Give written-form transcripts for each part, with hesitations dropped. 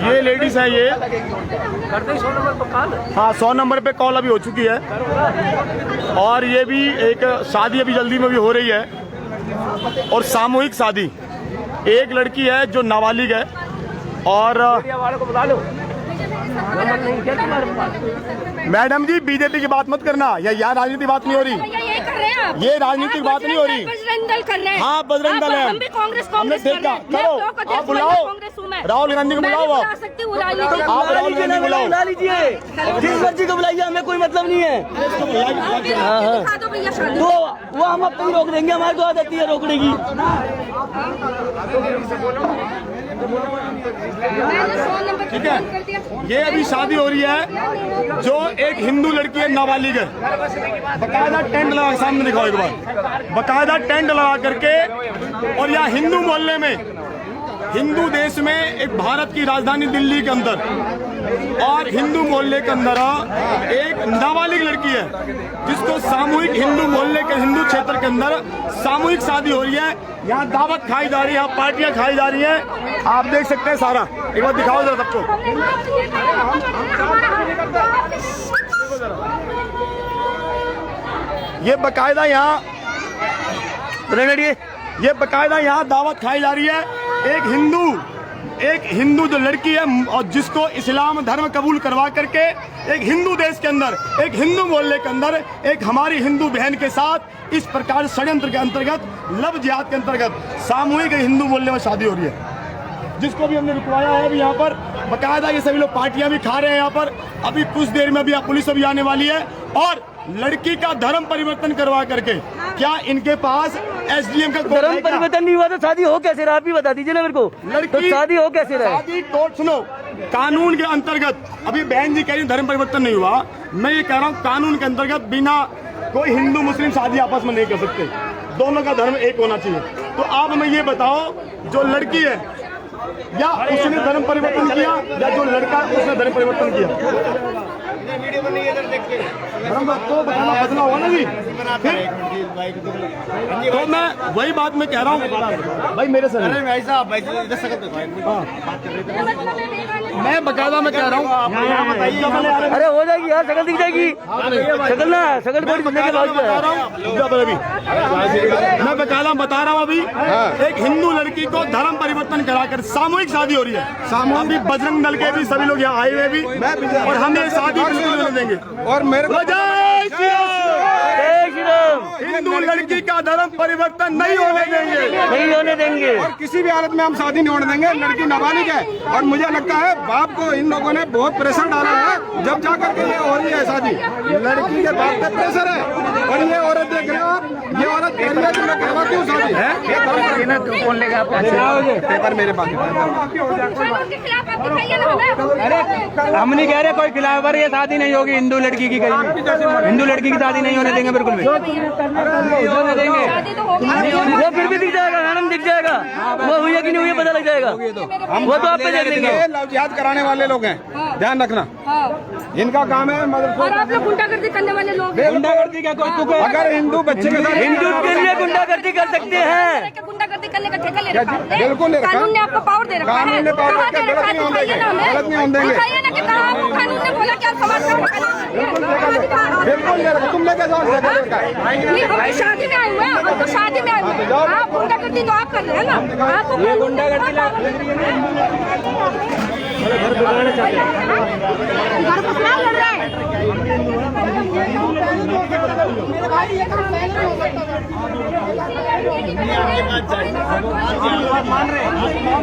ये लेडीज है, ये करते 100 नंबर पर कॉल। हाँ 100 नंबर पे कॉल अभी हो चुकी है। और ये भी एक शादी अभी जल्दी में भी हो रही है, और सामूहिक शादी। एक लड़की है जो नाबालिग है, और वालों को बुला लो। नंबर नहीं क्या तुम्हारे पास? मैडम जी बीजेपी की बात मत करना, या यहाँ राजनीतिक बात नहीं हो रही, ये राजनीतिक बात नहीं हो रही। बजरंग दल कर रहे हैं। हाँ बजरंग दल है, हम भी कांग्रेस हमने देखा। करो आप बुलाओ राहुल गांधी को, बुलाओ आप राहुल गांधी को बुलाओ। बुला लीजिए, जिस मर्जी को बुलाइए, हमें कोई मतलब नहीं है। तो वो हम अब रोक देंगे, हमारी तो आदत है रोकने की। ठीक है, ये अभी शादी हो रही है, जो एक हिंदू लड़की है, नाबालिग है। बकायदा टेंट लगा, सामने दिखाओ एक बार, बकायदा टेंट लगा करके। और यहाँ हिंदू मोहल्ले में, हिंदू देश में, एक भारत की राजधानी दिल्ली के अंदर, और हिंदू मोहल्ले के अंदर एक नाबालिग लड़की है, जिसको सामूहिक हिंदू मोहल्ले के, हिंदू क्षेत्र के अंदर सामूहिक शादी हो रही है। यहाँ दावत खाई जा रही है, यहाँ पार्टियां खाई जा रही हैं, आप देख सकते हैं सारा। एक बार दिखाओ जरा सबको। ये बकायदा यहाँ, ये बकायदा यहाँ दावत खाई जा रही है। एक हिंदू जो लड़की है, और जिसको इस्लाम धर्म कबूल करवा करके एक हिंदू देश के अंदर, एक हिंदू मोहल्ले के अंदर, एक हमारी हिंदू बहन के साथ इस प्रकार षड्यंत्र के अंतर्गत, लव जिहाद के अंतर्गत सामूहिक हिंदू मोहल्ले में शादी हो रही है, जिसको भी हमने रुकवाया है। अभी यहाँ पर बकायदा ये सभी लोग पार्टियां भी खा रहे हैं यहाँ पर। अभी कुछ देर में अभी पुलिस अभी आने वाली है, और लड़की का धर्म परिवर्तन करवा करके, क्या इनके पास एसडीएम का धर्म परिवर्तन नहीं हुआ तो शादी हो कैसे रहा? आप भी बता दीजिए ना मेरे को, लड़की तो शादी हो कैसे रहा? शादी कोर्ट सुनो, कानून के अंतर्गत, अभी बहन जी कह रही धर्म परिवर्तन नहीं हुआ, मैं ये कह रहा हूँ कानून के अंतर्गत बिना कोई हिंदू मुस्लिम शादी आपस में नहीं कर सकते, दोनों का धर्म एक होना चाहिए। तो आप हमें ये बताओ, जो लड़की है, या उसने धर्म परिवर्तन किया, या जो लड़का उसने धर्म परिवर्तन किया, धर्म तो बदला होगा ना जी। तो मैं वही बात मैं कह रहा हूँ भाई, मेरे सर मैं बकायदा मैं कह रहा हूँ, अरे हो जाएगी यार, शकल दिख जाएगी, शकल ना, शकल कोई बनने के बाद मैं बकायदा बता रहा हूँ। अभी एक हिंदू लड़की को धर्म परिवर्तन कराकर सामूहिक शादी हो रही है। अभी बजरंग दल के भी सभी लोग यहाँ आए हुए भी, और हम ये शादी बिल्कुल नहीं देंगे। और मेरे को जय श्री राम, हिंदू लड़की का धर्म परिवर्तन नहीं होने देंगे, नहीं होने देंगे, और किसी भी हालत में हम शादी नहीं होने देंगे। लड़की नाबालिग है, और मुझे लगता है बाप को इन लोगों ने बहुत प्रेशर डाला है, जब जाकर के ये हो रही है शादी। लड़की के बाप पे प्रेशर है, और ये औरत देख रहे हो आप, ये औरत कह रही है कि मैं करवाती हूँ शादी है। कौन लेगा पेपर मेरे पास। अरे हम नहीं कह रहे कोई खिलाफ, ये शादी नहीं होगी हिंदू लड़की की, कहीं हिंदू लड़की की शादी नहीं होने देंगे, बिल्कुल भी होने देंगे। वो फिर भी दिख जाएगा, आनंद दिख जाएगा, वो हुई है कि नहीं हुई पता लग जाएगा, वो तो आप पे देख लेंगे। लव जिहाद कराने वाले लोग हैं, ध्यान रखना, इनका काम है। और आप लोग गुंडागर्दी करने वाले लोग, गुंडागर्दी क्या कोई, अगर हिंदू बच्चे के साथ हिंदू के लिए गुंडागर्दी कर सकते हैं, गुंडागर्दी करने का ठेका ले रखा है। बिल्कुल ले रखा है, कानून ने आपको पावर दे रखा है, कानून ने पावर दे रखा है, गलत नहीं होने देंगे, गलत नहीं होने देंगे। बताइए ना कि कहाँ आपको कानून ने बोला कि आप समाज का बिल्कुल ले रखा, तुमने कैसा हम शादी में आए हुए हैं, हम तो शादी में आए हुए हैं। आप गुंडागर्दी तो आप कर रहे हैं ना, आपको ये गुंडागर्दी घर बिगाड़ना चाहते हैं। घर को क्या लड़ रहा है? मान रहे हैं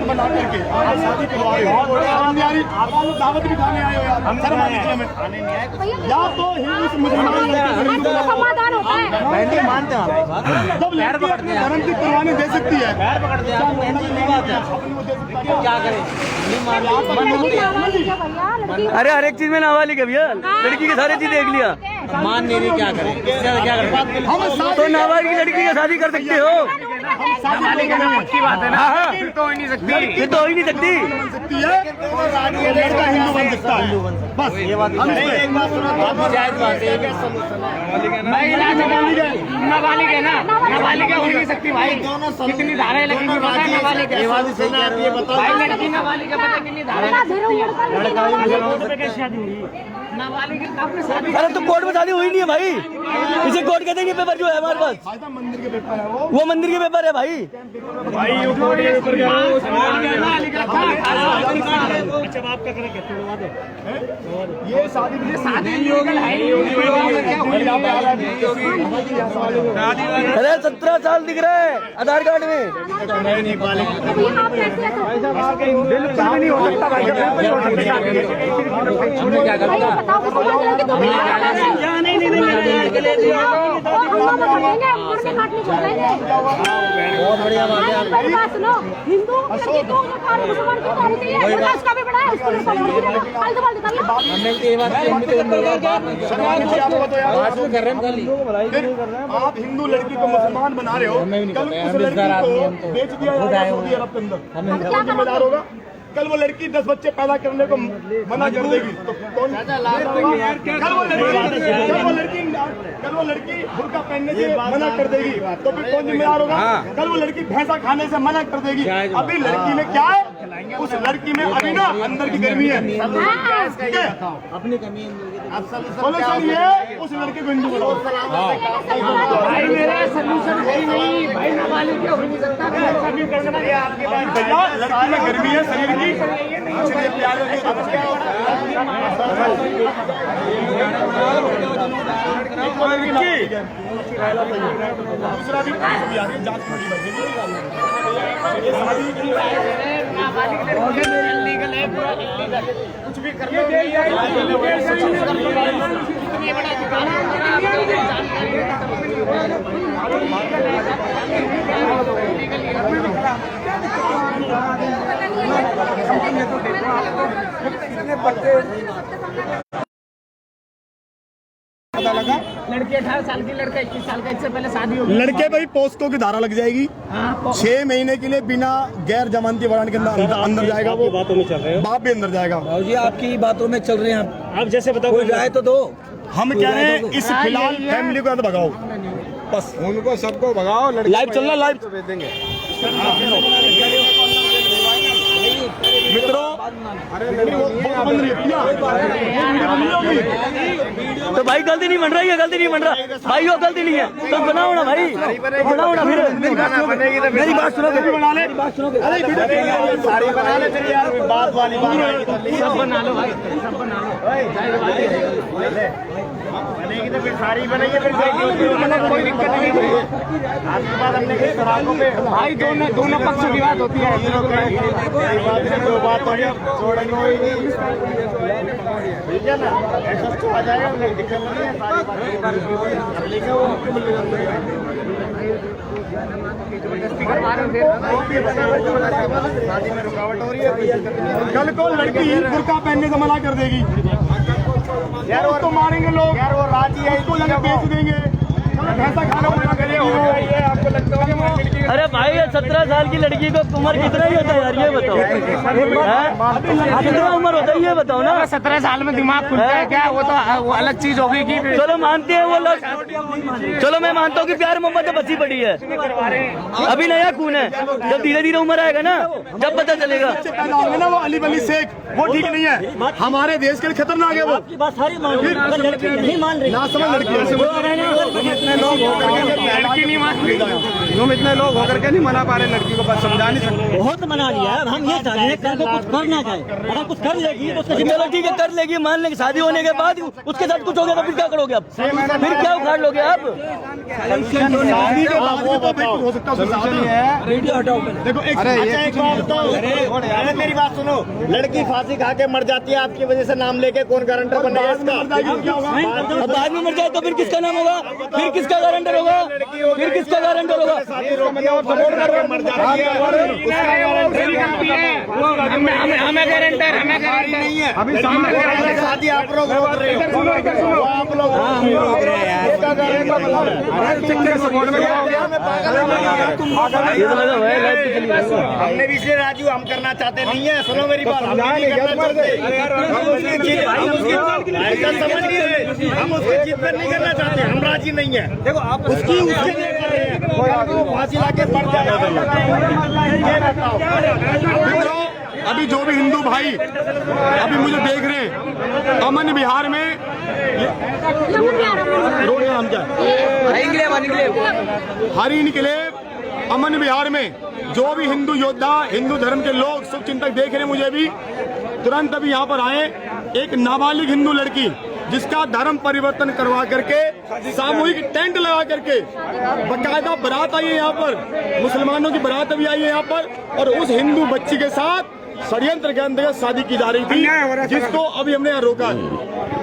बना करके शादी करवाए हो, दावत भी खाने आए हो यार, हम सर में या तो हिंदू मुसलमान समाधान होता है, मानते हैं जब लड़की धर्म की कुर्बानी दे सकती है, क्या करें? अरे हर एक चीज में नाबालिग है भैया, लड़की की सारी चीज देख लिया, मान नहीं रही, क्या करें? क्या करें? हम तो नाबालिग लड़की की शादी कर सकते हो, पक्की बात है ना, फिर तो हो ही नहीं सकती, फिर तो हो ही नहीं सकती। सकती है लड़का हिंदू बन सकता है, बस ये बात नाबालिग है ना, नाबालिग हो नहीं सकती भाई, कितनी धाराएं लगेंगी पता है, नाबालिग है भाई, लड़की नाबालिग है पता कितनी धाराएं नाबालिग अपने शादी। अरे तो कोर्ट में शादी हुई नहीं है भाई, इसे कोर्ट कहते हैं पेपर जो है हमारे पास, मंदिर के पेपर है वो मंदिर के पेपर है भाई। ये शादी लीगल है, अरे 17 साल दिख रहा है आधार कार्ड में। नहीं हो सकता भाई, बहुत बढ़िया बात है। सुनो, हिंदू मुसलमान की तारीख है, उसका भी बड़ा है, उसको भी आप हिंदू लड़की को मुसलमान बना रहे हो, कल उस लड़की को बेच दिया जाएगा सऊदी अरब के अंदर, कौन जिम्मेदार होगा? कल वो लड़की 10 बच्चे पैदा करने को मना कर देगी तो कौन? कल वो लड़की बुर्का पहनने से मना कर देगी तो फिर कौन जिम्मेदार होगा? कल वो लड़की भैंसा खाने से मना कर देगी। अभी लड़की में क्या है, उस लड़की में अभी ना अंदर की गर्मी है, ठीक है? अपनी कमी सोल्यूशन ये उस लड़के को हिंदू बनाओ। भाई मेरा सोल्यूशन नहीं भाई, नाबालिग हो नहीं सकता, भैया लड़की में गर्मी है शरीर की, इसलिए प्यार दूसरा भी जांच लीगल है, कुछ भी कर लो, लड़की 18 साल की, लड़का 21 साल का, इससे पहले शादी होगी। लड़के भाई पोस्को की धारा लग जाएगी, 6 महीने के लिए बिना गैर जमानती वारंट के अंदर जाएगा, वो बातों में चल रहे हैं, बाप भी अंदर जाएगा। जी आपकी बातों में चल रहे हैं आप जैसे बताओ, कोई राय तो दो। हम कह रहे हैं इस फिलहाल फैमिली को भगाओ, बस उनको सबको भगाओ। लाइव चल रहा, लाइव देंगे मित्रों। तो भाई गलती नहीं बन रही है, गलती नहीं बन रहा भाई, वो गलती नहीं है तो बनाओ ना भाई, बनाओ ना। फिर मेरी बात सुनो, बना ले, सारी बना ले फिर यार, बात वाली बात सब बना लो भाई, सब बना लो, बनेगी तो फिर सारी बनेगी, फिर कोई दिक्कत नहीं है। आपके बाद हमने भाई दोनों पक्षों की बात होती है, दो बात हो गया, ठीक है ना, ऐसा तो आ जाएगा, दिक्कत नहीं है, सारी शादी में रुकावट हो रही है। कल को लड़की बुर्का पहनने से मना कर देगी यार, वो तो मारेंगे लोग यार, वो राजी है, इसको लगे बेच देंगे, ऐसा खाना मना करिए, आपको लगता है? अरे भाई 17 साल की लड़की को उम्र कितना ही होता है यार, ये बताओ कितना उम्र होता है, ये बताओ ना। 17 साल में दिमाग खुलता है क्या? वो तो वो अलग चीज होगी कि चलो मानते हैं वो लोग, चलो मैं मानता हूँ कि प्यार मोहब्बत में बची पड़ी है, अभी नया खून है, जब धीरे धीरे उम्र आएगा ना, जब पता चलेगा। पैदा होंगे ना वो अली बली शेख, वो ठीक नहीं है, हमारे देश के लिए खतरनाक है वो। बात सारी मान नहीं मान रही, ना समझ लड़की नहीं मान रही, तुम इतने लोग होकर के नहीं मना पा रहे लड़की को, बस समझा नहीं सकते। बहुत मना लिया है, हम ये चाह रहे हैं कल को कुछ कर ना जाए, अगर कुछ कर लेगी तो चलो ठीक है कर लेगी, मान लेंगे, शादी होने के बाद उसके साथ कुछ हो गया तो फिर क्या करोगे आप? फिर क्या उखाड़ लोगे आप? शादी के बाद तो भाई हो सकता है, वीडियो हटाओ। देखो एक बात बताओ, अरे मेरी बात सुनो, लड़की फांसी खा के मर जाती है आपकी वजह से, नाम लेके कौन गारंटर बनेगा इसका? बाद में मर जाए तो फिर किसका नाम होगा, फिर किसका गारंटर होगा, फिर किसका गारंटर होगा? हमें गारंटर, हमें अभी सामने शादी आप लोग रोक रहे हो, आप लोग रोक रहे हैं यार। हमने भी इसलिए राजू हम करना चाहते नहीं है। सुनो मेरी बात, हम उसकी जीत पर नहीं करना चाहते, हम राजी नहीं है। देखो आप उसकी उसके लिए कर रहे हैं, फांसी लाके पड़ जाएगा। अभी जो भी हिंदू भाई अभी मुझे देख रहे हैं, अमन विहार में रोड का नाम क्या है? हरी इनकलेब अमन विहार में जो भी हिंदू योद्धा, हिंदू धर्म के लोग, शुभ चिंतक देख रहे हैं मुझे भी, तुरंत अभी यहाँ पर आए। एक नाबालिग हिंदू लड़की जिसका धर्म परिवर्तन करवा करके सामूहिक टेंट लगा करके बकायदा बारात आई है यहाँ पर, मुसलमानों की बारात अभी आई है यहाँ पर, और उस हिंदू बच्ची के साथ षड्यंत्र के अंतर्गत शादी की जा रही थी, जिसको अभी हमने यहाँ रोका है।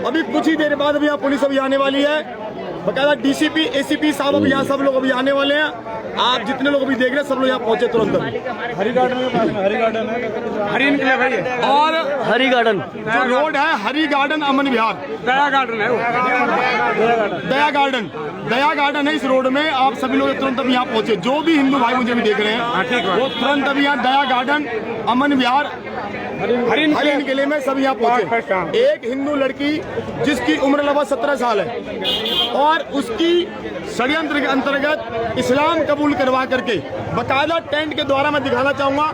अभी कुछ ही देर बाद अभी यहाँ पुलिस अभी आने वाली है, बकायदा डीसीपी एसीपी साहब अभी यहाँ सब लोग अभी आने वाले हैं। आप जितने लोग अभी देख रहे हैं सब लोग यहाँ पहुंचे तुरंत। हरी गार्डन है, हरी इनकलेब है और हरी गार्डन जो रोड है हरी गार्डन अमन विहार, दया गार्डन है, दया गार्डन है। इस रोड में आप सभी लोग तुरंत अभी यहाँ पहुंचे। जो भी हिंदू भाई मुझे भी देख रहे हैं वो तुरंत अभी यहाँ दया गार्डन अमन विहार हरी इनकलेब में सब यहाँ पहुंचे। एक हिंदू लड़की जिसकी उम्र लगभग 17 साल है और उसकी षड्यंत्र के अंतर्गत इस्लाम कबूल करवा करके बकायदा टेंट के द्वारा मैं दिखाना चाहूंगा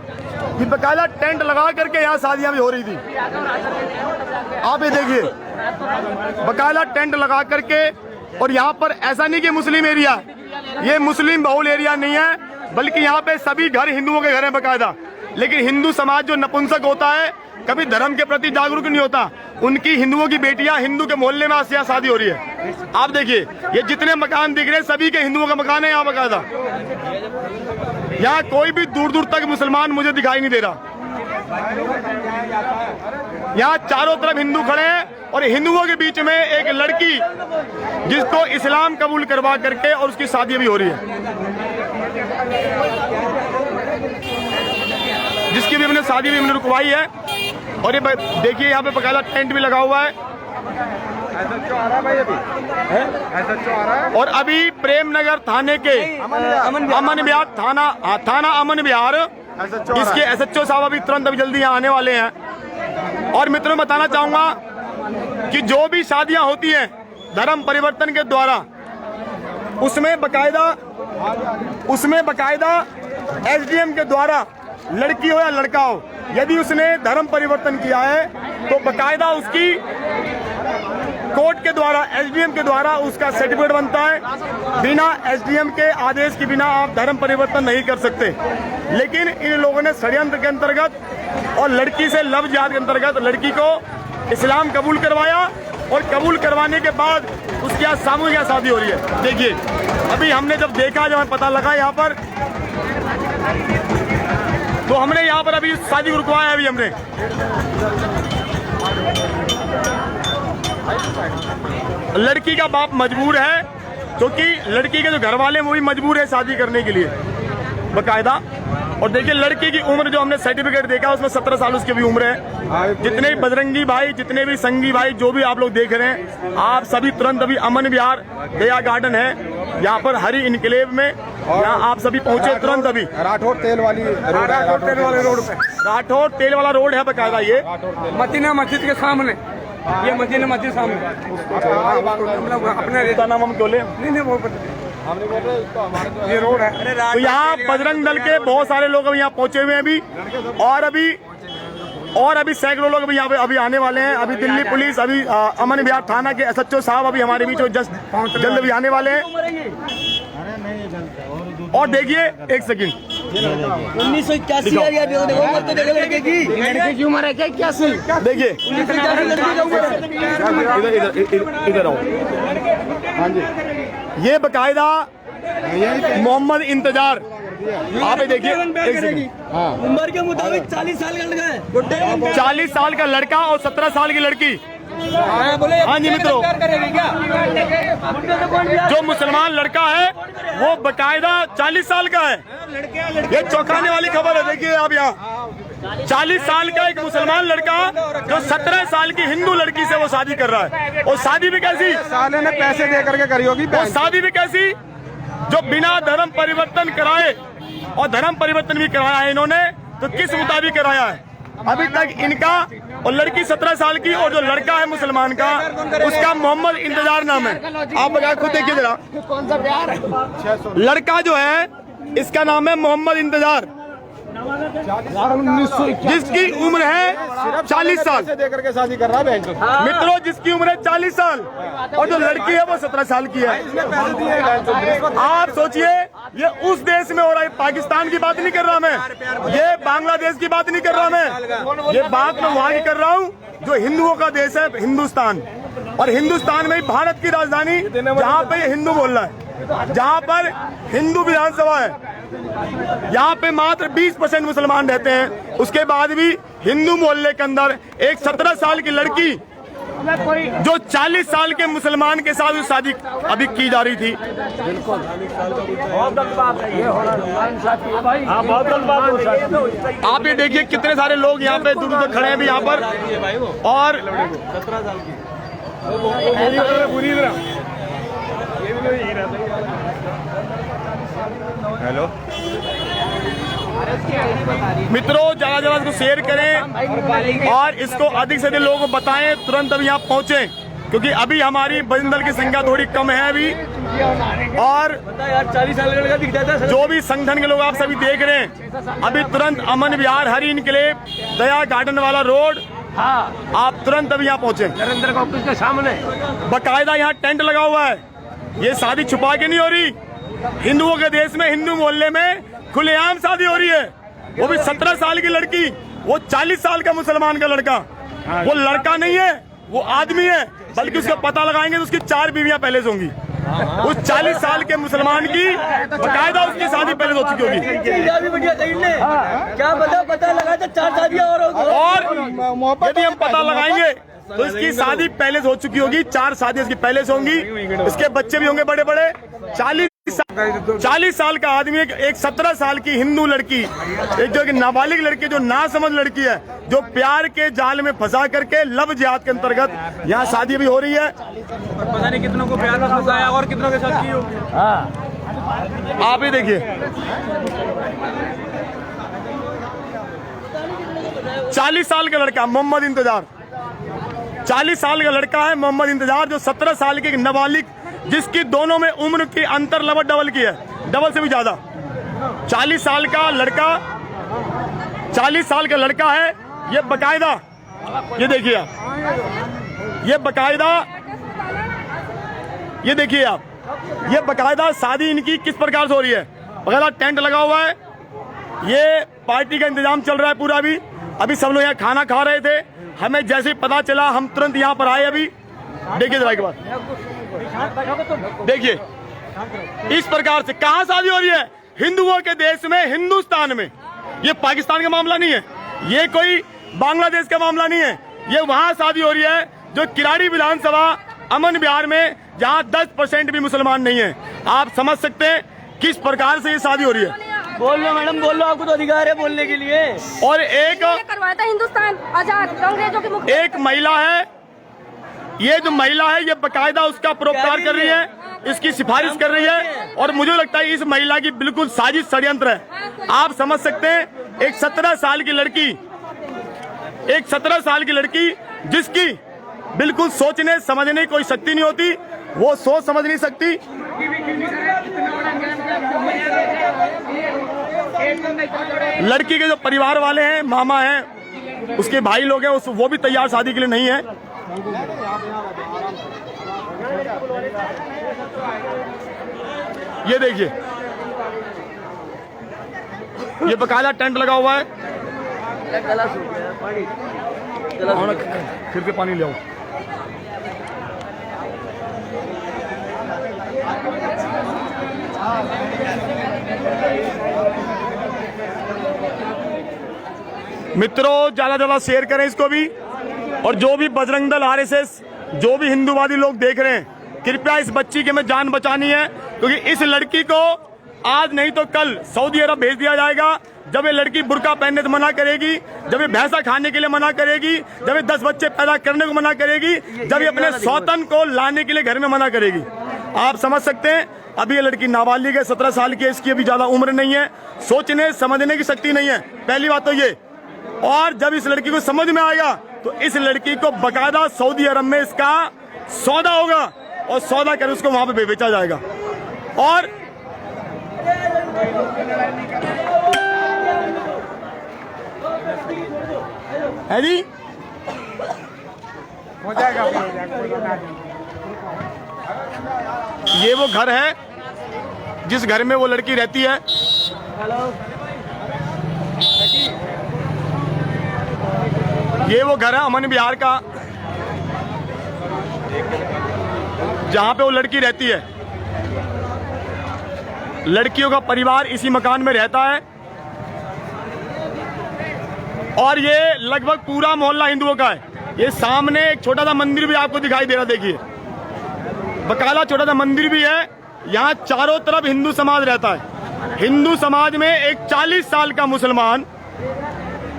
कि बकायदा टेंट लगा करके यहाँ शादियां भी हो रही थी। आप ये देखिए, बकायदा टेंट लगा करके, और यहाँ पर ऐसा नहीं कि मुस्लिम एरिया, ये मुस्लिम बहुल एरिया नहीं है, बल्कि यहाँ पे सभी घर हिंदुओं के घर हैं बकायदा। लेकिन हिंदू समाज जो नपुंसक होता है, कभी धर्म के प्रति जागरूक नहीं होता, उनकी हिंदुओं की बेटियां हिंदू के मोहल्ले में आज शादी हो रही है। आप देखिए ये जितने मकान दिख रहे हैं सभी के हिंदुओं का मकान है यहाँ बकायदा। यहाँ कोई भी दूर दूर तक मुसलमान मुझे दिखाई नहीं दे रहा। यहाँ चारों तरफ हिंदू खड़े हैं और हिंदुओं के बीच में एक लड़की जिसको इस्लाम कबूल करवा करके और उसकी शादी भी हो रही है, जिसकी भी हमने शादी भी हमने रुकवाई है। और ये देखिए यहाँ पे बकायदा टेंट भी लगा हुआ है। और अभी प्रेमनगर थाने के अमन विहार थाना अमन विहार इसके एसएचओ साहब अभी तुरंत अभी जल्दी यहाँ आने वाले हैं। और मित्रों बताना चाहूंगा कि जो भी शादियां होती हैं धर्म परिवर्तन के द्वारा, उसमें बकायदा एसडीएम के द्वारा, लड़की हो या लड़का हो, यदि उसने धर्म परिवर्तन किया है तो बकायदा उसकी कोर्ट के द्वारा, एसडीएम के द्वारा उसका सर्टिफिकेट बनता है। बिना एसडीएम के आदेश के बिना आप धर्म परिवर्तन नहीं कर सकते। लेकिन इन लोगों ने षड्यंत्र के अंतर्गत और लड़की से लव जिहाद के अंतर्गत लड़की को इस्लाम कबूल करवाया, और कबूल करवाने के बाद उसके यहाँ सामूहिक शादी हो रही है। देखिए अभी हमने जब देखा, जब हमें पता लगा यहाँ पर, तो हमने यहाँ पर अभी शादी को रुकवाया है। अभी हमने लड़की का बाप मजबूर है, क्योंकि लड़की के जो घर वाले वो भी मजबूर है शादी करने के लिए बकायदा। और देखिए लड़की की उम्र जो हमने सर्टिफिकेट देखा उसमें 17 साल उसकी भी उम्र है। जितने भी बजरंगी भाई, जितने भी संगी भाई, जो भी आप लोग देख रहे हैं, आप सभी तुरंत अभी अमन विहार दया गार्डन है यहाँ पर हरी इनकलेब में, यहाँ आप सभी पहुंचे तुरंत अभी। राठौर तेल वाली रोड है, राठौर तेल वाला रोड है बकायदा। ये मदीना मस्जिद के सामने, ये मदीना मस्जिद सामने अपने नाम हम बोले नहीं वो ये रोड है। तो यहाँ बजरंग दल के बहुत सारे लोग अभी यहाँ पहुंचे हुए हैं अभी, और अभी सैकड़ों लोग अभी यहाँ पे अभी आने वाले हैं। अभी दिल्ली पुलिस, अभी अमन विहार थाना के एसएचओ साहब अभी हमारे बीच में जल्द अभी आने वाले हैं। और देखिए एक सेकंड, 1981 लड़के की उम्र है क्या? 81 देखिए इधर आओ। हाँ जी, ये बकायदा मोहम्मद इंतजार, आप देखिए उम्र के मुताबिक 40 साल का लड़का है, 40 साल का लड़का और 17 साल की लड़की। हाँ जी मित्रों, जो मुसलमान लड़का है वो बकायदा 40 साल का है। ये चौंकाने वाली खबर है। देखिए आप यहाँ 40 साल का एक मुसलमान लड़का जो 17 साल की हिंदू लड़की से वो शादी कर रहा है, और शादी भी कैसी, साले ने पैसे दे करके करी होगी। वो शादी भी कैसी जो बिना धर्म परिवर्तन कराए, और धर्म परिवर्तन भी कराया है इन्होंने, तो किस मुताबिक कराया है अभी तक इनका, और लड़की 17 साल की, और जो लड़का है मुसलमान का उसका मोहम्मद इंतजार नाम है। आप बता खुद देखिए जरा, कौन सा प्यार है? लड़का जो है इसका नाम है मोहम्मद इंतजार, जिसकी उम्र है 40 साल। दे करके शादी कर रहा है बैंक। मित्रों, जिसकी उम्र है 40 साल और जो लड़की है वो 17 साल की है। आप सोचिए, ये उस देश में हो रहा है, पाकिस्तान की बात नहीं कर रहा मैं, ये बांग्लादेश की बात नहीं कर रहा मैं, ये बात मैं वहाँ की कर रहा हूँ जो हिंदुओं का देश है, हिंदुस्तान। और हिंदुस्तान में ही भारत की राजधानी, जहाँ पे हिंदू बोल रहा है, जहाँ पर हिंदू विधानसभा है, यहाँ पे मात्र 20% मुसलमान रहते हैं। उसके बाद भी हिंदू मोहल्ले के अंदर एक 17 साल की लड़की जो 40 साल के मुसलमान के साथ शादी अभी की जा रही थी। आप ये देखिए कितने सारे लोग यहाँ पे दूर दूर खड़े हैं भी यहाँ पर, और हेलो मित्रों, ज्यादा ज्यादा इसको शेयर करें और इसको अधिक से अधिक लोगों को बताएं, तुरंत अभी यहाँ पहुँचे, क्योंकि अभी हमारी बजरंग दल की संख्या थोड़ी कम है अभी। और 40 साल का लड़का दिख जाता है। जो भी संगठन के लोग आप सभी देख रहे हैं, अभी तुरंत अमन विहार, हरी इनकलेव, दया गार्डन वाला रोड, आप तुरंत अभी यहाँ पहुँचे। नरेंद्र ऑफिस के सामने बाकायदा यहाँ टेंट लगा हुआ है, ये शादी छुपा के नहीं हो रही। हिंदुओं के देश में, हिंदू मोहल्ले में खुलेआम शादी हो रही है, वो भी 17 साल की लड़की, वो 40 साल का मुसलमान का लड़का। वो लड़का नहीं है, वो आदमी है, बल्कि उसका पता लगाएंगे तो उसकी 4 बीवियां पहले से होंगी। उस 40 साल के मुसलमान की बाकायदा उसकी शादी पहले हो चुकी होगी। क्या पता लगा था 4 शादियां और यदि हम पता लगाएंगे तो इसकी शादी पहले से हो चुकी होगी, 4 शादी इसकी पहले से होंगी, इसके बच्चे भी होंगे बड़े बड़े। 40 साल का आदमी, एक 17 साल की हिंदू लड़की, एक जो नाबालिग लड़की, जो नासमझ लड़की है, जो प्यार के जाल में फंसा करके लव जिहाद के अंतर्गत यहाँ शादी भी हो रही है। पता नहीं कितनों को प्यार में फंसाया और कितनों के साथ की होगी। आप ही देखिए, 40 साल का लड़का मोहम्मद इंतजार, 40 साल का लड़का है मोहम्मद इंतजार, जो 17 साल की नाबालिग, जिसकी दोनों में उम्र की अंतर लगभग डबल की है, डबल से भी ज्यादा। 40 साल का लड़का, 40 साल का लड़का है ये, बकायदा ये देखिए आप, ये बकायदा ये देखिए आप, ये बकायदा शादी इनकी किस प्रकार से हो रही है। बकायदा टेंट लगा हुआ है, ये पार्टी का इंतजाम चल रहा है पूरा। अभी सब लोग यहाँ खाना खा रहे थे, हमें जैसे ही पता चला हम तुरंत यहाँ पर आए। अभी देखिए जरा एक बार, देखिए इस प्रकार से कहाँ शादी हो रही है, हिंदुओं के देश में, हिंदुस्तान में। ये पाकिस्तान का मामला नहीं है, ये कोई बांग्लादेश का मामला नहीं है, ये वहाँ शादी हो रही है जो किराड़ी विधानसभा अमन विहार में, जहाँ 10% भी मुसलमान नहीं है। आप समझ सकते हैं किस प्रकार से ये शादी हो रही है। बोल लो मैडम, बोल लो, आपको तो अधिकार है बोलने के लिए। और एक करवाया था हिंदुस्तान आजाद, अंग्रेजों के मुक्त। एक महिला है, ये जो महिला है ये बकायदा उसका परोपकार कर रही है, इसकी सिफारिश कर रही है, और मुझे लगता है इस महिला की बिल्कुल साजिश षड्यंत्र है। आप समझ सकते हैं एक 17 साल की लड़की, एक 17 साल की लड़की जिसकी बिल्कुल सोचने समझने की कोई शक्ति नहीं होती, वो सोच समझ नहीं सकती। लड़की के जो परिवार वाले हैं, मामा हैं, उसके भाई लोग हैं, वो भी तैयार शादी के लिए नहीं है। ये देखिए, ये बकायदा टेंट लगा हुआ है। फिर के पानी ले आओ। मित्रों, ज्यादा ज्यादा शेयर करें इसको भी, और जो भी बजरंग दल, आरएसएस, जो भी हिंदूवादी लोग देख रहे हैं, कृपया इस बच्ची की हमें जान बचानी है, क्योंकि इस लड़की को आज नहीं तो कल सऊदी अरब भेज दिया जाएगा। जब ये लड़की बुर्का पहनने से मना करेगी, जब ये भैंसा खाने के लिए मना करेगी, जब ये 10 बच्चे पैदा करने को मना करेगी, जब ये अपने सौतन को लाने के लिए घर में मना करेगी। आप समझ सकते हैं अभी ये लड़की नाबालिग है, 17 साल की है, इसकी अभी ज्यादा उम्र नहीं है, सोचने समझने की शक्ति नहीं है, पहली बात तो ये। और जब इस लड़की को समझ में आएगा तो इस लड़की को बकायदा सऊदी अरब में इसका सौदा होगा और सौदा कर उसको वहां पे बेचा जाएगा। और है जी हो जाएगा। ये वो घर है जिस घर में वो लड़की रहती है। ये वो घर है अमन बिहार का जहां पे वो लड़की रहती है। लड़कियों का परिवार इसी मकान में रहता है और ये लगभग पूरा मोहल्ला हिंदुओं का है। ये सामने एक छोटा सा मंदिर भी आपको दिखाई दे रहा, देखिए बकाला छोटा सा मंदिर भी है। यहाँ चारों तरफ हिंदू समाज रहता है। हिंदू समाज में एक 40 साल का मुसलमान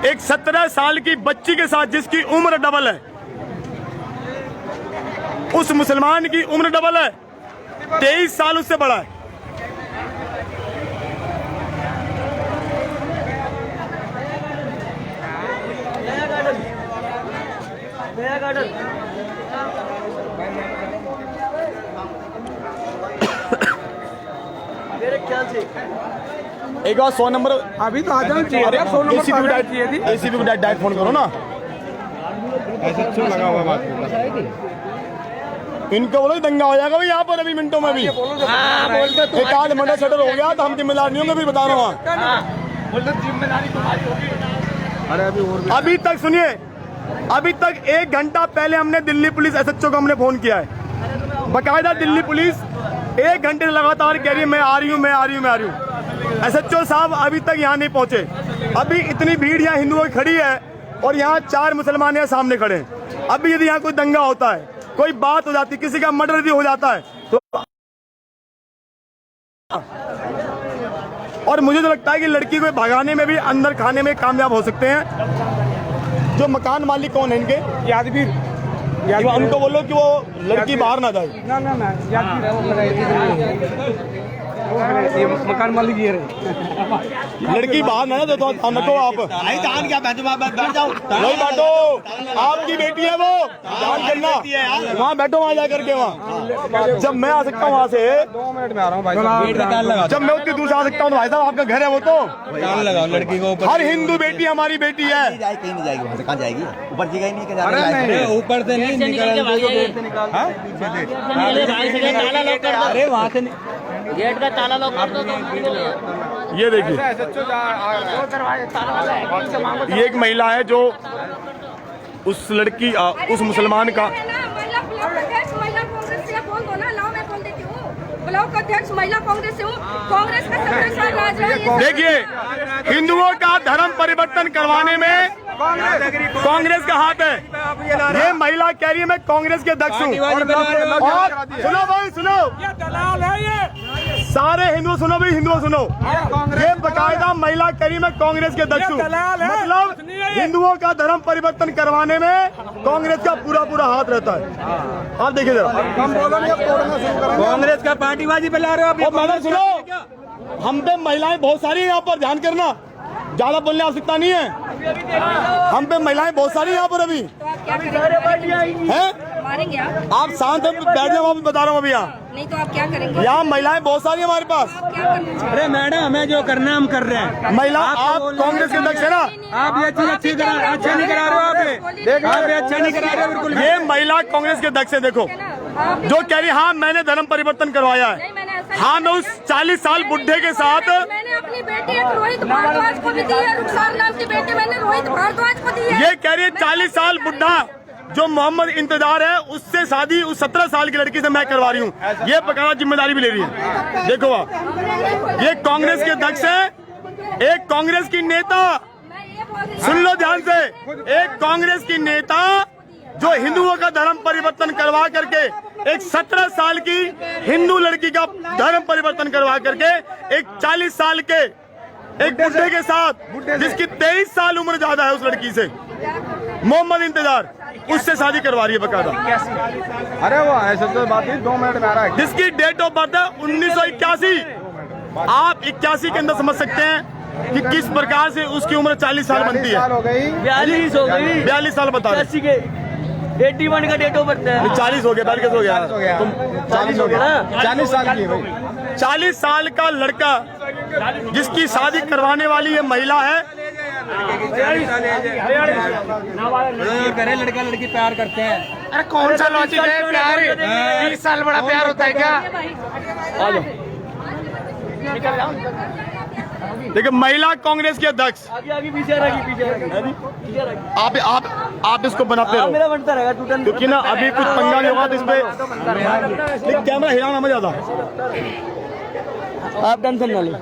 एक 17 साल की बच्ची के साथ, जिसकी उम्र डबल है, उस मुसलमान की उम्र डबल है, 23 साल उससे बड़ा है। मेरे ख्याल से एक बार 100 नंबर अभी तो आ जाना चाहिए, 100 नंबर एसीपी को डायरेक्ट फोन करो ना। लगा हुआ बात। इनको बोलो दंगा हो जाएगा भाई यहाँ पर अभी मिनटों में भी। एक आध मर्डर शटर हो गया तो हम जिम्मेदार नहीं होंगे, फिर बता रहा हूँ। जिम्मेदारी तुम्हारी होगी। अरे अभी और अभी तक सुनिए, अभी तक 1 घंटा पहले हमने दिल्ली पुलिस एसएचओ को हमने फोन किया है। बकायदा दिल्ली पुलिस 1 घंटे लगातार कह रही है मैं आ रही हूँ, मैं आ रही हूँ, मैं आ रही हूँ। एसएचओ साहब अभी तक यहाँ नहीं पहुंचे। अभी इतनी भीड़ यहाँ हिंदुओं की खड़ी है और यहाँ 4 मुसलमान यहाँ सामने खड़े हैं। अभी यदि यहाँ कोई दंगा होता है, कोई बात हो जाती, किसी का मर्डर भी हो जाता है तो, और मुझे तो लगता है कि लड़की को भगाने में भी, अंदर खाने में कामयाब हो सकते हैं। जो मकान मालिक कौन है इनके? यादवीर उनको बोलो कि वो लड़की बाहर ना जाए। ना ये मकान मालिक ये रहे। लड़की बाहर ना जाए तो ध्यान रखो आप। क्या बैठ जाओ, वही बैठो, आपकी बेटी है वो, ध्यान करना। वहाँ बैठो, वहाँ जा करके वहाँ। जब मैं आ सकता हूँ वहाँ से, 2 मिनट में आ रहा हूँ भाई। जब मैं उतनी दूर से आ सकता हूँ तो भाई साहब आपका घर है वो तो। लगाओ लड़की को ऊपर। हर हिंदू बेटी हमारी बेटी है। कहीं नहीं जाएगी, वहाँ से कहाँ जाएगी? ऊपर जगह ही नहीं कि ऊपर से नहीं निकल। अरे वहाँ से गेट का ताला लॉक कर दो। ये देखिए, ये एक महिला है जो उस लड़की उस मुसलमान का ब्लॉक अध्यक्ष महिला कांग्रेस से हूँ, कांग्रेस का 17 साल राज है। देखिए, हिंदुओं का धर्म परिवर्तन करवाने में कांग्रेस का हाथ है। ये महिला कह रही है मैं कांग्रेस के अध्यक्ष हूँ। और सुनो भाई, सुनो, सारे हिंदू सुनो भाई, हिंदुओं सुनो, ये बकायदा महिला कह रही है मैं कांग्रेस के अध्यक्ष हूँ। मतलब हिंदुओं का धर्म परिवर्तन करवाने में कांग्रेस का पूरा हाथ रहता है। आप देखिए जरा, कांग्रेस का पार्टीबाजी फैला रहे हो आप। मैडम सुनो, हम पे महिलाएं बहुत सारी हैं यहाँ पर, ध्यान करना, ज्यादा बोलने की आवश्यकता नहीं है। हम पे महिलाएं बहुत सारी यहाँ पर अभी हैं। मारेंगे आप शांत बैठ जाओ, वहाँ बता रहा हूँ अभी। यहाँ नहीं तो आप क्या करेंगे? यहाँ महिलाएं बहुत सारी हमारे पास। क्या करना चाहिए? अरे मैडम, हमें जो करना हम कर रहे हैं। महिला, आप कांग्रेस के अध्यक्ष है ना? आप ये चीज अच्छा नहीं करा रहे हो। आप ये अच्छा नहीं करा रहे हो बिल्कुल। ये महिला कांग्रेस के अध्यक्ष है। देखो जो कह रही, हाँ मैंने धर्म परिवर्तन करवाया है, हाँ मैं उस 40 साल बुढ़े के साथ, मैंने अपनी बेटी एक रोहित भारद्वाज को भी दी है, रुखसार नाम की बेटी मैंने रोहित भारद्वाज को दी है। ये कह रही है 40 साल बुढ़ा जो मोहम्मद इंतजार है उससे शादी उस 17 साल की लड़की से मैं करवा रही हूँ। ये बकायदा जिम्मेदारी भी ले रही है। देखो आप, ये कांग्रेस के अध्यक्ष है, एक कांग्रेस की नेता, सुन लो ध्यान से, एक कांग्रेस की नेता जो हिंदुओं का धर्म परिवर्तन करवा करके एक 17 साल की हिंदू लड़की का धर्म परिवर्तन करवा करके एक 40 साल के एक बुढ़े के साथ जिसकी 23 साल उम्र ज्यादा है उस लड़की से, मोहम्मद इंतजार, उससे शादी करवा रही है बकायदा। अरे वो ऐसे तो बात ही 2 मिनट में आ रहा है। जिसकी डेट ऑफ बर्थ है 1981। आप 81 के अंदर समझ सकते हैं कि किस प्रकार से उसकी उम्र 40 साल बनती है। हो गई 42 हो गई, 42 साल बता रहे 80 के 81 का डेट ऑफ बर्थ है। 40 हो गया, 42 हो गया, 40 हो गया, 40 साल की भाई। 40 साल का लड़का जिसकी शादी करवाने वाली ये महिला है। करे लड़का लड़की प्यार करते हैं। अरे कौन सा लॉजिक है प्यार? 20 साल बड़ा प्यार होता है क्या? देखिए, महिला कांग्रेस के अध्यक्ष, आगे पीछे आप इसको बनाते रहो मेरा बनता रहेगा टूटन, क्योंकि ना अभी कुछ पंगा नहीं होगा तो इस पे कैमरा हिलाना मत ज्यादा। आप टेंशन ना लो। जय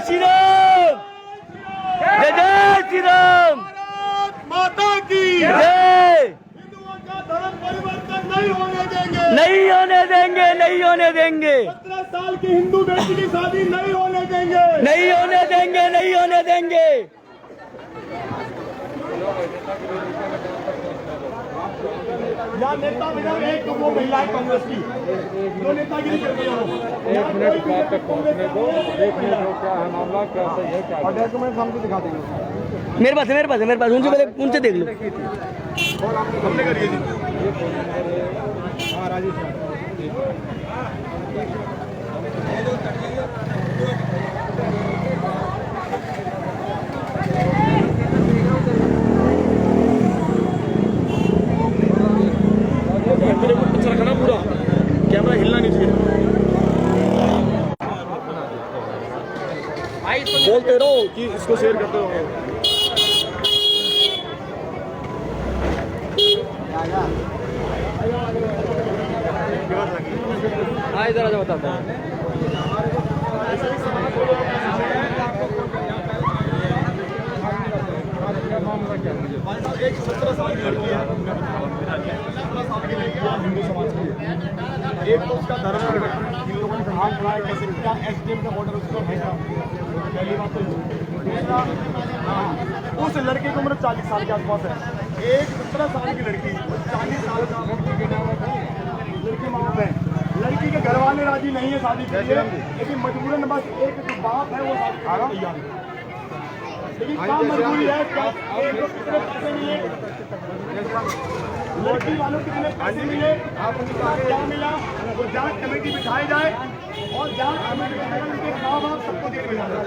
श्री राम, जय श्री राम, माता की जय। हिंदुओं का धर्म परिवर्तन नहीं होने देंगे, नहीं होने देंगे, नहीं होने देंगे, 17 साल की हिंदू बेटी की शादी नहीं होने देंगे, नहीं होने देंगे, नहीं होने देंगे। यहाँ नेता विधान एक तो वो महिला है कांग्रेस की, दो नेतागिरी करते हैं वो। एक मिनट बात तक पहुंचने दो, देख लो क्या है मामला, क्या सही है क्या। और डॉक्यूमेंट हमको दिखा देंगे। मेरे पास है, मेरे पास है, मेरे पास। उनसे पहले उनसे देख लो। हमने करिए जी। हाँ राजेश सर। रखना पूरा, कैमरा हिलना नहीं चाहिए। बोलते रहो कि इसको शेयर करते रहो। हाँ इधर आजा, बताता हूँ। एक 17 साल की लड़की है, 17 साल की लड़की है, हिंदू समाज की है। एक तो उसका धर्म इन लोगों ने हाथ बढ़ाया, कैसे क्या एसडीएम का ऑर्डर उसको भेजा, पहली बात तो दूसरा, उस लड़के की उम्र 40 साल के आसपास है। एक 17 साल की लड़की, 40 साल का लड़की माँ बाप है, लड़की के घर वाले राजी नहीं है शादी के लिए, लेकिन मजबूरन बस एक जो बाप है वो शादी करने तैयार है। लेकिन क्या मजबूरी है, क्या कितने पैसे मिले, लड़की वालों को कितने पैसे मिले, क्या मिला, वो जांच कमेटी बिठाई जाए और जांच कमेटी में उनके माँ बाप सबको देख मिला जाए।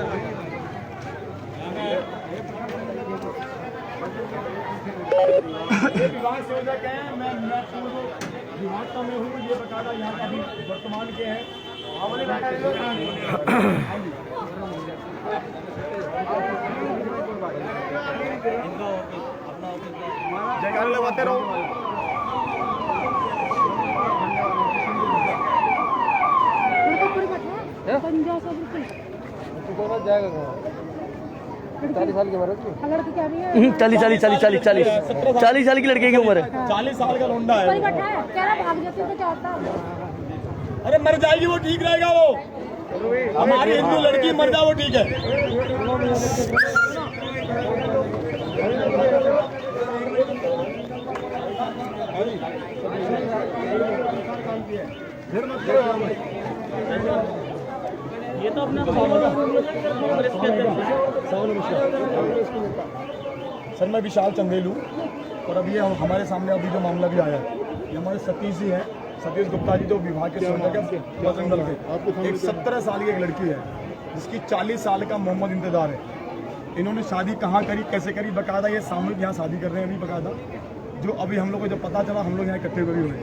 ये विवाह से हो जाए, मैं विभाग का मैं हूँ, ये बता रहा यहाँ का अभी वर्तमान के हैं। जयकार लगाते रहो। जाएगा 40 साल की उम्र है। लड़की क्या भी है? 40 साल की लड़के की उम्र है। 40 साल का लौंडा है। कह रहा भाग जाती तो क्या होता? अरे मर जाएगी वो, ठीक रहेगा वो। हमारी हिंदू लड़की मर जाए वो ठीक है। ये तो अपना सर मैं विशाल चंदेलू, और अभी ये हमारे सामने अभी जो मामला भी आया है, ये हमारे सतीश जी हैं, सतीश गुप्ता जी, जो विभाग के संयोजक हैं बजरंग दल के। एक 17 साल की एक लड़की है जिसकी 40 साल का मोहम्मद इंतजार है। इन्होंने शादी कहाँ करी, कैसे करी, बकायदा ये सामूहिक यहाँ शादी कर रहे हैं अभी बकायदा। जो अभी हम लोग को जब पता चला, हम लोग यहाँ इकट्ठे हुए हुए।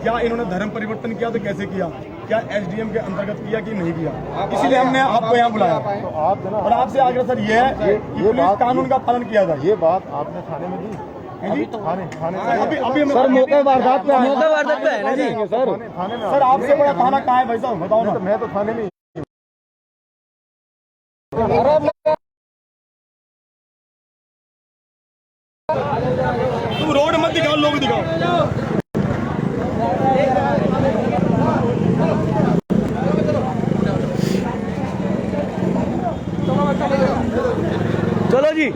क्या इन्होंने धर्म परिवर्तन किया तो कैसे किया, क्या एसडीएम के अंतर्गत किया कि नहीं किया, इसीलिए हमने आपको यहाँ बुलाया। और आपसे आग्रह सर ये है कि पुलिस कानून का पालन किया जाए। ये बात आपने थाने में दी? अभी सर मौके वारदात पे है ना जी सर, थाने में। सर आपसे बड़ा थाना कहाँ है भाई साहब, बताओ ना। मैं तो थाने में तुम रोड मत दिखाओ, लोग दिखाओ। चलो जी।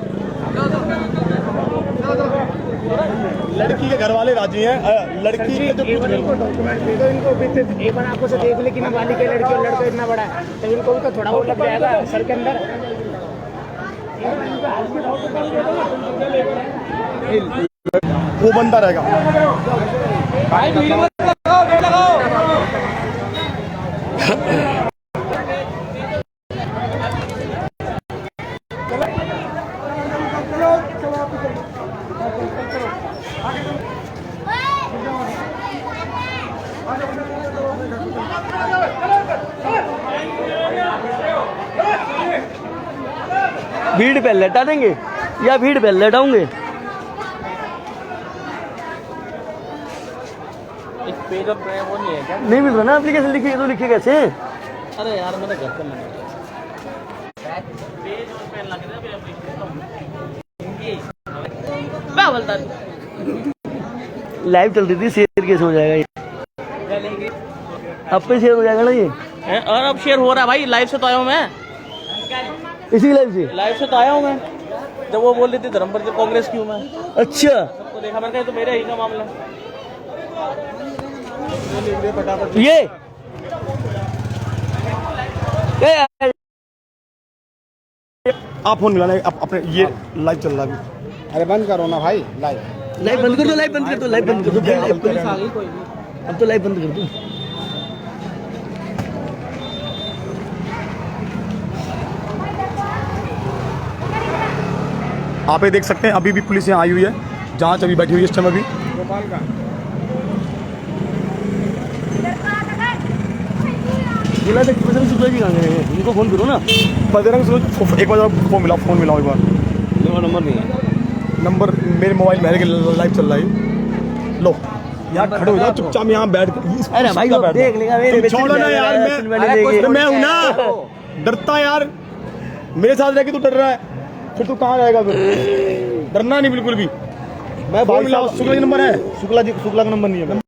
लड़की के घर वाले राजी हैं, लड़की के जो डॉक्यूमेंट दे दो इनको भी, एक बार आंखों से देख ले कि नाबालिग है लड़की और लड़का इतना बड़ा है, तो इनको भी तो थोड़ा बहुत लग जाएगा सर के अंदर। वो बनता रहेगा। भीड़ पे लेटा देंगे या भीड़ पे लेटाऊंगे? एक पेज और वो नहीं है क्या? नहीं मिल रहा ना एप्लीकेशन, लिखी तो लिखे कैसे? अरे यार मैंने घर पे लगा लाइव चल रही थी, शेयर कैसे हो जाएगा ये? अब पे शेयर हो जाएगा ना ये? और अब शेयर हो रहा है भाई, लाइव से तो आया हूँ मैं, इसी लाइव से? लाइव से तो आया हूँ मैं। जब वो बोल रही थी धर्म पर कांग्रेस की हूँ मैं, अच्छा, तो देखा मैंने, तो मेरे ही का मामला ये आप फोन मिलाना अपने, ये लाइव चल रहा है। अरे बंद करो ना भाई लाइव। लाइव बंद कर दो, लाइव बंद कर दो, लाइव बंद कर दो, पुलिस आ गई कोई, अब तो लाइव बंद कर दो। आप ये देख सकते हैं अभी भी पुलिस यहाँ आई हुई है, जांच अभी बैठी हुई है इस टाइम। अभी बजरंग शुक्ला जी कहाँ गए हैं? उनको फोन करो ना। बजरंग सूरज, एक बार फोन मिलाओ एक बार। नंबर नहीं है, नंबर मेरे मोबाइल में है, लाइव चल रहा है। लो यार खड़े हो जाओ चुपचाप यहाँ बैठ कर। अरे भाई वो देख लेगा, मेरे छोड़ो ना यार, मैं हूँ ना, डरता यार, मेरे साथ रह के तू डर रहा है, फिर तू कहाँ जाएगा? फिर डरना नहीं बिल्कुल भी। मैं भाई साहब, शुक्ला जी नंबर है, शुक्ला का नंबर नहीं है।